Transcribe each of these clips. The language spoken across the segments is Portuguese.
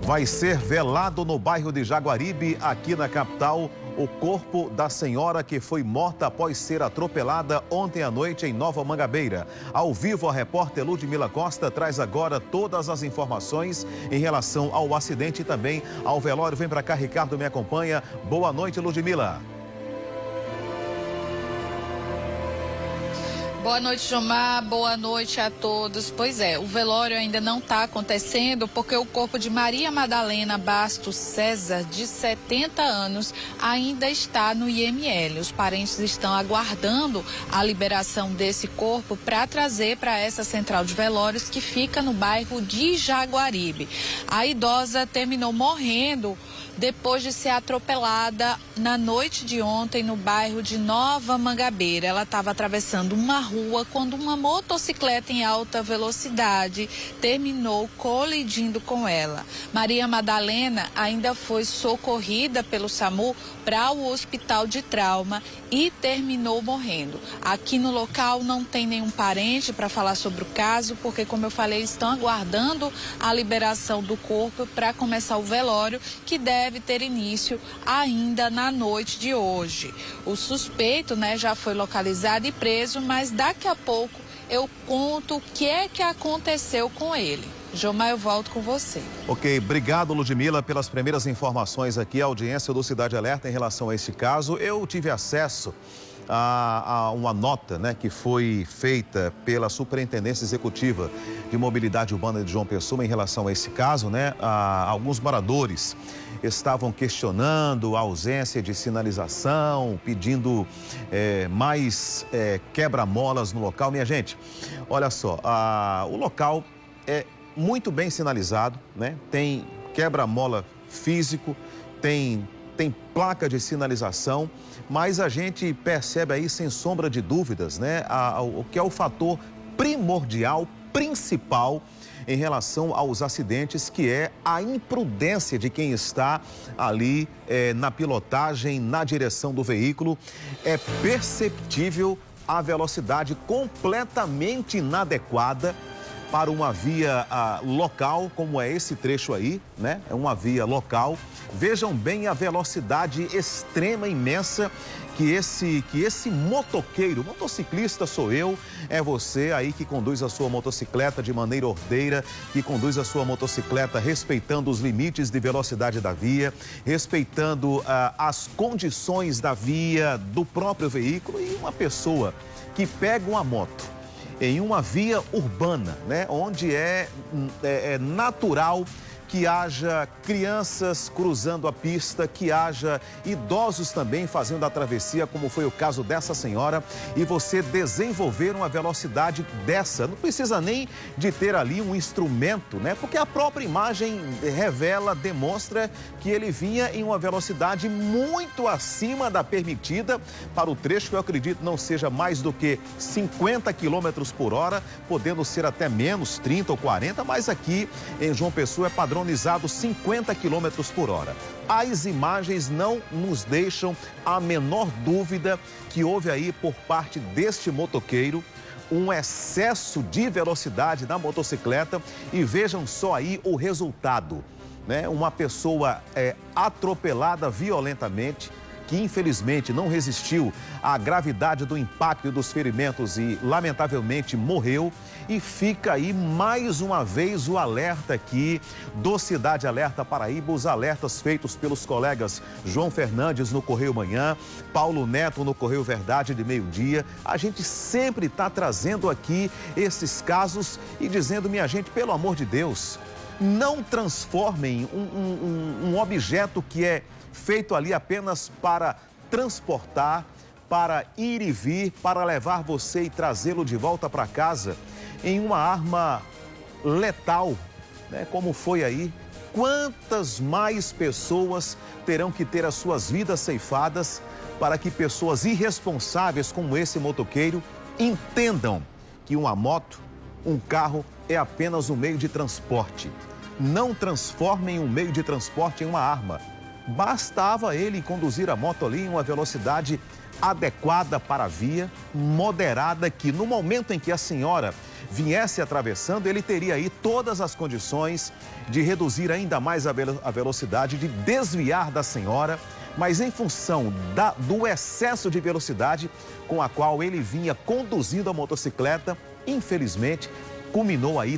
Vai ser velado no bairro de Jaguaribe, aqui na capital, o corpo da senhora que foi morta após ser atropelada ontem à noite em Nova Mangabeira. Ao vivo, a repórter Ludmila Costa traz agora todas as informações em relação ao acidente e também ao velório. Vem para cá, Ricardo me acompanha. Boa noite, Ludmila. Boa noite, Jomar. Boa noite a todos. Pois é, o velório ainda não está acontecendo porque o corpo de Maria Madalena Bastos César, de 70 anos, ainda está no IML. Os parentes estão aguardando a liberação desse corpo para trazer para essa central de velórios que fica no bairro de Jaguaribe. A idosa terminou morrendo depois de ser atropelada na noite de ontem no bairro de Nova Mangabeira. Ela estava atravessando uma rua quando uma motocicleta em alta velocidade terminou colidindo com ela. Maria Madalena ainda foi socorrida pelo SAMU para o hospital de trauma e terminou morrendo. Aqui no local não tem nenhum parente para falar sobre o caso, porque, como eu falei, eles estão aguardando a liberação do corpo para começar o velório, que deve ter início ainda na noite de hoje. O suspeito, já foi localizado e preso, mas daqui a pouco eu conto o que é que aconteceu com ele. Jomar, eu volto com você. Ok, obrigado, Ludmila, pelas primeiras informações aqui, a audiência do Cidade Alerta em relação a esse caso. Eu tive acesso a uma nota, que foi feita pela Superintendência Executiva de Mobilidade Urbana de João Pessoa em relação a esse caso, alguns moradores estavam questionando a ausência de sinalização, pedindo mais quebra-molas no local. Minha gente, olha só, o local é muito bem sinalizado, Tem quebra-mola físico, tem placa de sinalização, mas a gente percebe aí, sem sombra de dúvidas, o que é o fator primordial, principal em relação aos acidentes, que é a imprudência de quem está ali na pilotagem, na direção do veículo. É perceptível a velocidade completamente inadequada para uma via local, como é esse trecho aí, É uma via local. Vejam bem a velocidade extrema, imensa, que esse motoqueiro, motociclista sou eu, é você aí que conduz a sua motocicleta de maneira ordeira, que conduz a sua motocicleta respeitando os limites de velocidade da via, respeitando as condições da via, do próprio veículo. E uma pessoa que pega uma moto em uma via urbana, onde é natural que haja crianças cruzando a pista, que haja idosos também fazendo a travessia, como foi o caso dessa senhora, e você desenvolver uma velocidade dessa. Não precisa nem de ter ali um instrumento, Porque a própria imagem revela, demonstra que ele vinha em uma velocidade muito acima da permitida para o trecho, que eu acredito não seja mais do que 50 km por hora, podendo ser até menos, 30 ou 40, mas aqui em João Pessoa é padrão 50 km por hora. As imagens não nos deixam a menor dúvida que houve aí, por parte deste motoqueiro, um excesso de velocidade na motocicleta. E vejam só aí o resultado, Uma pessoa atropelada violentamente, que infelizmente não resistiu à gravidade do impacto e dos ferimentos e lamentavelmente morreu. E fica aí mais uma vez o alerta aqui do Cidade Alerta Paraíba, os alertas feitos pelos colegas João Fernandes no Correio Manhã, Paulo Neto no Correio Verdade de meio-dia. A gente sempre está trazendo aqui esses casos e dizendo, minha gente, pelo amor de Deus, não transformem um objeto que é feito ali apenas para transportar, para ir e vir, para levar você e trazê-lo de volta para casa, em uma arma letal, como foi aí. Quantas mais pessoas terão que ter as suas vidas ceifadas para que pessoas irresponsáveis como esse motoqueiro entendam que uma moto, um carro é apenas um meio de transporte. Não transformem um meio de transporte em uma arma. Bastava ele conduzir a moto ali em uma velocidade adequada para a via, moderada, que no momento em que a senhora viesse atravessando, ele teria aí todas as condições de reduzir ainda mais a velocidade, de desviar da senhora, mas em função do excesso de velocidade com a qual ele vinha conduzindo a motocicleta, infelizmente,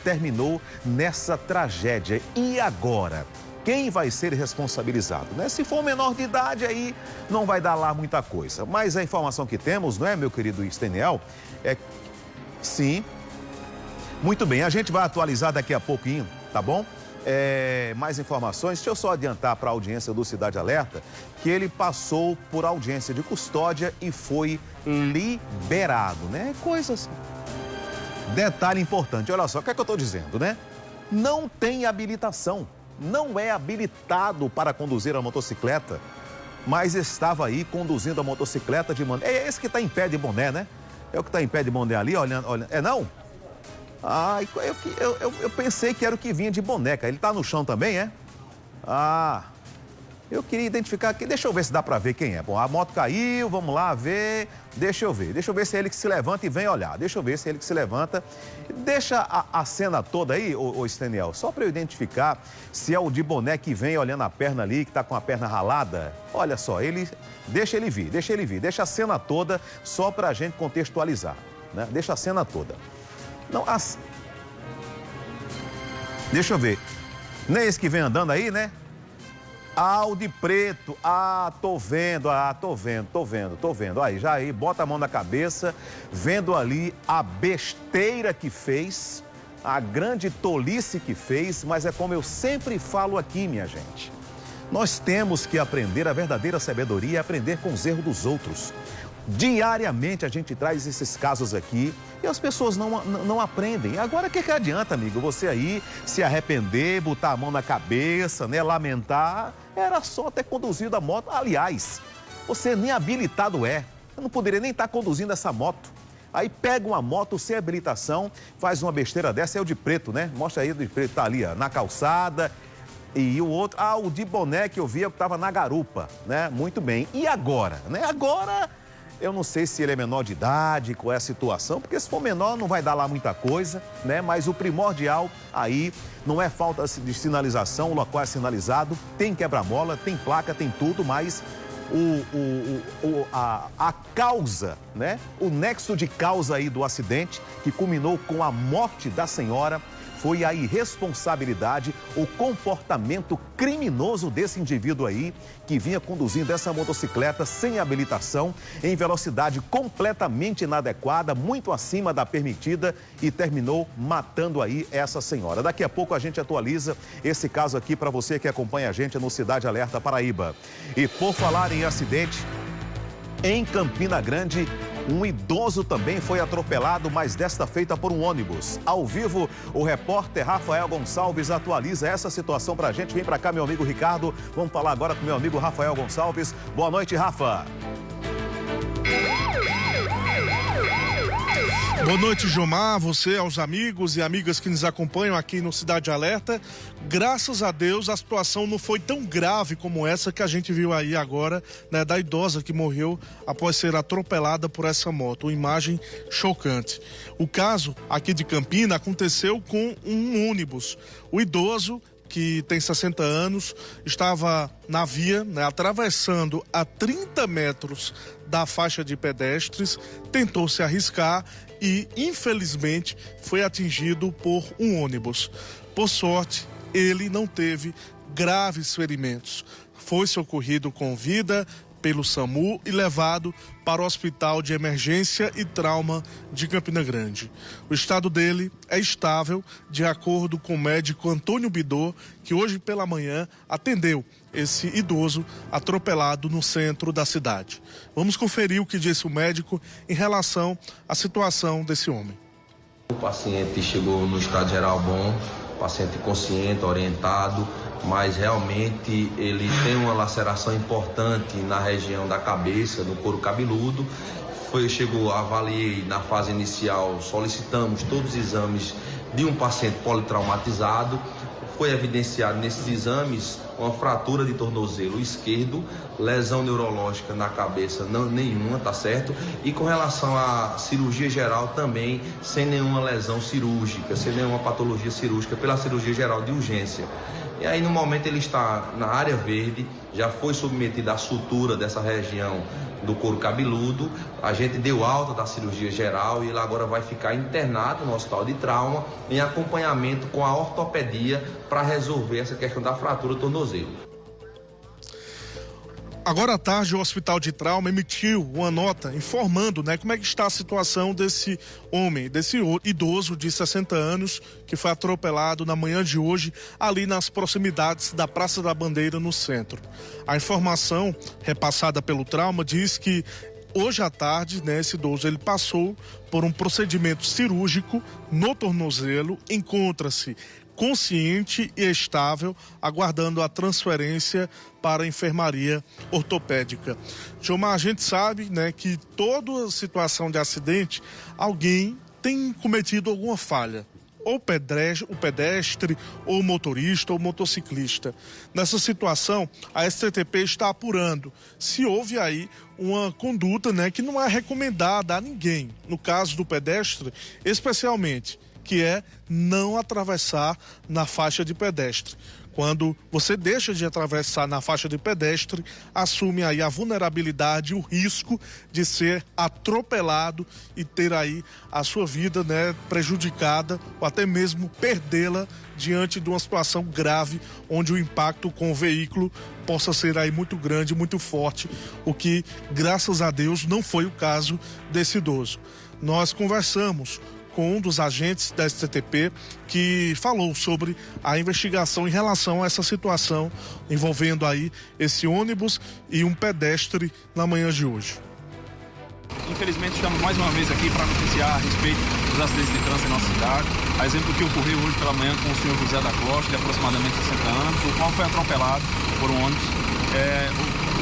terminou nessa tragédia. E agora? Quem vai ser responsabilizado, né? Se for menor de idade, aí não vai dar lá muita coisa. Mas a informação que temos, não é, meu querido Steniel? Sim. Muito bem, a gente vai atualizar daqui a pouquinho, tá bom? Mais informações. Deixa eu só adiantar para a audiência do Cidade Alerta que ele passou por audiência de custódia e foi liberado, né? Coisas. Detalhe importante, olha só, o que é que eu estou dizendo, né? Não tem habilitação. Não é habilitado para conduzir a motocicleta, mas estava aí conduzindo a motocicleta de maneira... É esse que está em pé de boné, né? É o que está em pé de boné ali, olhando. É não? Ah, eu pensei que era o que vinha de boneca. Ele está no chão também, é? Ah, eu queria identificar aqui. Deixa eu ver se dá para ver quem é. Bom, a moto caiu, vamos lá ver. Deixa eu ver se é ele que se levanta e vem olhar. Deixa eu ver se é ele que se levanta. Deixa a cena toda aí, ô Steniel, só para eu identificar se é o de boné que vem olhando a perna ali, que tá com a perna ralada. Olha só, deixa ele vir. Deixa a cena toda só pra gente contextualizar, né? Deixa a cena toda. Não, deixa eu ver. Nem esse que vem andando aí, né? Ah, o de preto. Ah, tô vendo. Aí, bota a mão na cabeça, vendo ali a besteira que fez, a grande tolice que fez, mas é como eu sempre falo aqui, minha gente. Nós temos que aprender, a verdadeira sabedoria é aprender com os erros dos outros. Diariamente a gente traz esses casos aqui e as pessoas não aprendem. Agora, o que adianta, amigo? Você aí se arrepender, botar a mão na cabeça, né? Lamentar. Era só ter conduzido a moto. Aliás, você nem habilitado é. Eu não poderia nem estar conduzindo essa moto. Aí pega uma moto sem habilitação, faz uma besteira dessa, é o de preto, né? Mostra aí, o de preto tá ali, ó, na calçada. E o outro, o de boné que eu vi, que estava na garupa, né? Muito bem. E agora, né? Agora... Eu não sei se ele é menor de idade, qual é a situação, porque se for menor não vai dar lá muita coisa, né? Mas o primordial aí não é falta de sinalização, o local é sinalizado, tem quebra-mola, tem placa, tem tudo, mas a causa, né? O nexo de causa aí do acidente, que culminou com a morte da senhora, foi a irresponsabilidade, o comportamento criminoso desse indivíduo aí, que vinha conduzindo essa motocicleta sem habilitação, em velocidade completamente inadequada, muito acima da permitida, e terminou matando aí essa senhora. Daqui a pouco a gente atualiza esse caso aqui para você que acompanha a gente no Cidade Alerta Paraíba. E por falar em acidente, em Campina Grande, um idoso também foi atropelado, mas desta feita por um ônibus. Ao vivo, o repórter Rafael Gonçalves atualiza essa situação pra gente. Vem pra cá, meu amigo Ricardo. Vamos falar agora com meu amigo Rafael Gonçalves. Boa noite, Rafa. Boa noite, Jomar, você, aos amigos e amigas que nos acompanham aqui no Cidade Alerta. Graças a Deus, a situação não foi tão grave como essa que a gente viu aí agora, né, da idosa que morreu após ser atropelada por essa moto. Uma imagem chocante. O caso aqui de Campina aconteceu com um ônibus. O idoso, que tem 60 anos, estava na via, né, atravessando a 30 metros da faixa de pedestres, tentou se arriscar e, infelizmente, foi atingido por um ônibus. Por sorte, ele não teve graves ferimentos. Foi socorrido com vida pelo SAMU e levado para o Hospital de Emergência e Trauma de Campina Grande. O estado dele é estável, de acordo com o médico Antônio Bidô, que hoje pela manhã atendeu esse idoso atropelado no centro da cidade. Vamos conferir o que disse o médico em relação à situação desse homem. O paciente chegou no estado geral bom, paciente consciente, orientado, mas realmente ele tem uma laceração importante na região da cabeça, no couro cabeludo. Avaliei na fase inicial, solicitamos todos os exames de um paciente politraumatizado. foi evidenciado nesses exames uma fratura de tornozelo esquerdo, lesão neurológica na cabeça nenhuma, tá certo? E com relação à cirurgia geral também, sem nenhuma lesão cirúrgica, sem nenhuma patologia cirúrgica, pela cirurgia geral de urgência. E aí no momento ele está na área verde, já foi submetido à sutura dessa região do couro cabeludo, a gente deu alta da cirurgia geral e ele agora vai ficar internado no hospital de trauma em acompanhamento com a ortopedia para resolver essa questão da fratura do tornozelo. Agora à tarde, o Hospital de Trauma emitiu uma nota informando, como é que está a situação desse homem, desse idoso de 60 anos que foi atropelado na manhã de hoje ali nas proximidades da Praça da Bandeira, no centro. A informação repassada pelo Trauma diz que hoje à tarde, esse idoso ele passou por um procedimento cirúrgico no tornozelo, encontra-se consciente e estável, aguardando a transferência para a enfermaria ortopédica. Gilmar, a gente sabe, que toda situação de acidente, alguém tem cometido alguma falha. Ou o pedestre, ou o motorista, ou o motociclista. Nessa situação, a STTP está apurando se houve aí uma conduta, que não é recomendada a ninguém. No caso do pedestre, especialmente, que é não atravessar na faixa de pedestre. Quando você deixa de atravessar na faixa de pedestre, assume aí a vulnerabilidade, o risco de ser atropelado e ter aí a sua vida, prejudicada ou até mesmo perdê-la diante de uma situação grave, onde o impacto com o veículo possa ser aí muito grande, muito forte, o que, graças a Deus, não foi o caso desse idoso. Nós conversamos com um dos agentes da STTP que falou sobre a investigação em relação a essa situação envolvendo aí esse ônibus e um pedestre na manhã de hoje. Infelizmente estamos mais uma vez aqui para noticiar a respeito dos acidentes de trânsito em nossa cidade. A exemplo que ocorreu hoje pela manhã com o senhor José da Costa, de aproximadamente 60 anos, o qual foi atropelado por um ônibus.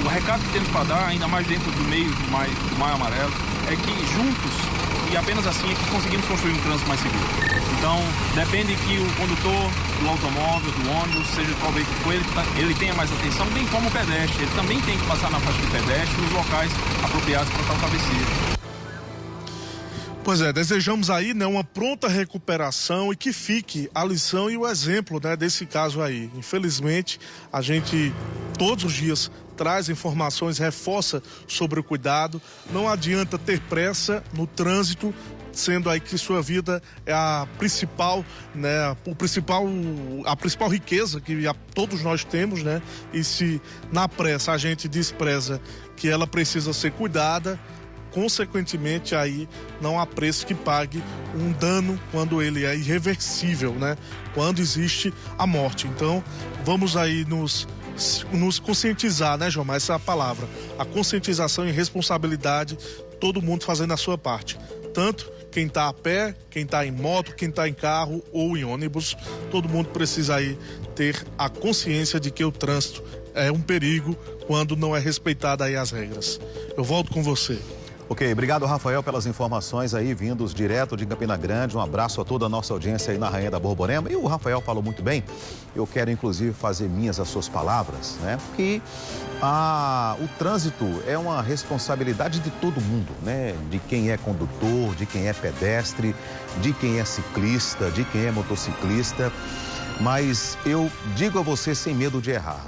O recado que temos para dar, ainda mais dentro do meio do Maio Amarelo, é que juntos e apenas assim é que conseguimos construir um trânsito mais seguro. Então, depende que o condutor do automóvel, do ônibus, seja qual veículo for, ele tenha mais atenção, bem como o pedestre. Ele também tem que passar na faixa de pedestre nos locais apropriados para tal cabeceira. Pois é, desejamos aí uma pronta recuperação e que fique a lição e o exemplo desse caso aí. Infelizmente, a gente todos os dias traz informações, reforça sobre o cuidado. Não adianta ter pressa no trânsito, sendo aí que sua vida é a principal, a principal riqueza que todos nós temos, E se na pressa a gente despreza que ela precisa ser cuidada, consequentemente aí não há preço que pague um dano quando ele é irreversível, Quando existe a morte. Então, vamos aí nos conscientizar, João? Essa é a palavra. A conscientização e responsabilidade, todo mundo fazendo a sua parte. Tanto quem está a pé, quem está em moto, quem está em carro ou em ônibus, todo mundo precisa aí ter a consciência de que o trânsito é um perigo quando não é respeitada aí as regras. Eu volto com você. Ok, obrigado, Rafael, pelas informações aí, vindos direto de Campina Grande. Um abraço a toda a nossa audiência aí na Rainha da Borborema. E o Rafael falou muito bem. Eu quero, inclusive, fazer minhas as suas palavras, que o trânsito é uma responsabilidade de todo mundo, De quem é condutor, de quem é pedestre, de quem é ciclista, de quem é motociclista. Mas eu digo a você sem medo de errar,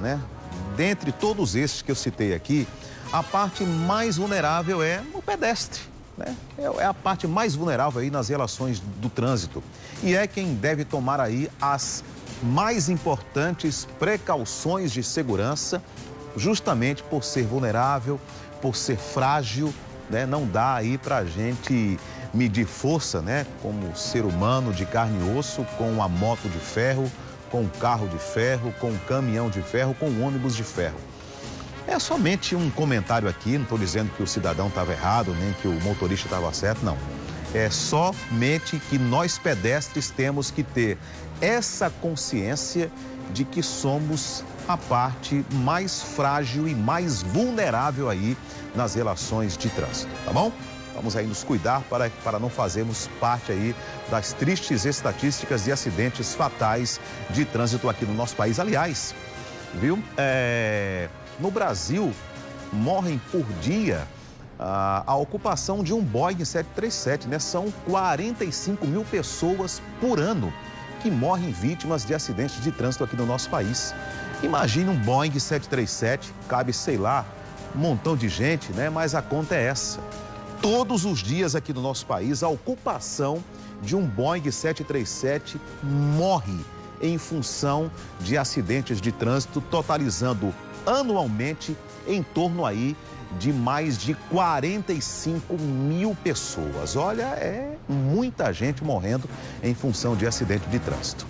Dentre todos esses que eu citei aqui, a parte mais vulnerável é o pedestre, É a parte mais vulnerável aí nas relações do trânsito. E é quem deve tomar aí as mais importantes precauções de segurança, justamente por ser vulnerável, por ser frágil, Não dá aí pra gente medir força, Como ser humano de carne e osso, com a moto de ferro, com o carro de ferro, com o caminhão de ferro, com o ônibus de ferro. É somente um comentário aqui, não estou dizendo que o cidadão estava errado, nem que o motorista estava certo, não. É somente que nós pedestres temos que ter essa consciência de que somos a parte mais frágil e mais vulnerável aí nas relações de trânsito, tá bom? Vamos aí nos cuidar para não fazermos parte aí das tristes estatísticas de acidentes fatais de trânsito aqui no nosso país. Aliás, viu? No Brasil, morrem por dia a ocupação de um Boeing 737, né? São 45 mil pessoas por ano que morrem vítimas de acidentes de trânsito aqui no nosso país. Imagine um Boeing 737, cabe, sei lá, um montão de gente, né? Mas a conta é essa. Todos os dias aqui no nosso país, a ocupação de um Boeing 737 morre em função de acidentes de trânsito, totalizando anualmente em torno aí de mais de 45 mil pessoas. Olha, é muita gente morrendo em função de acidente de trânsito.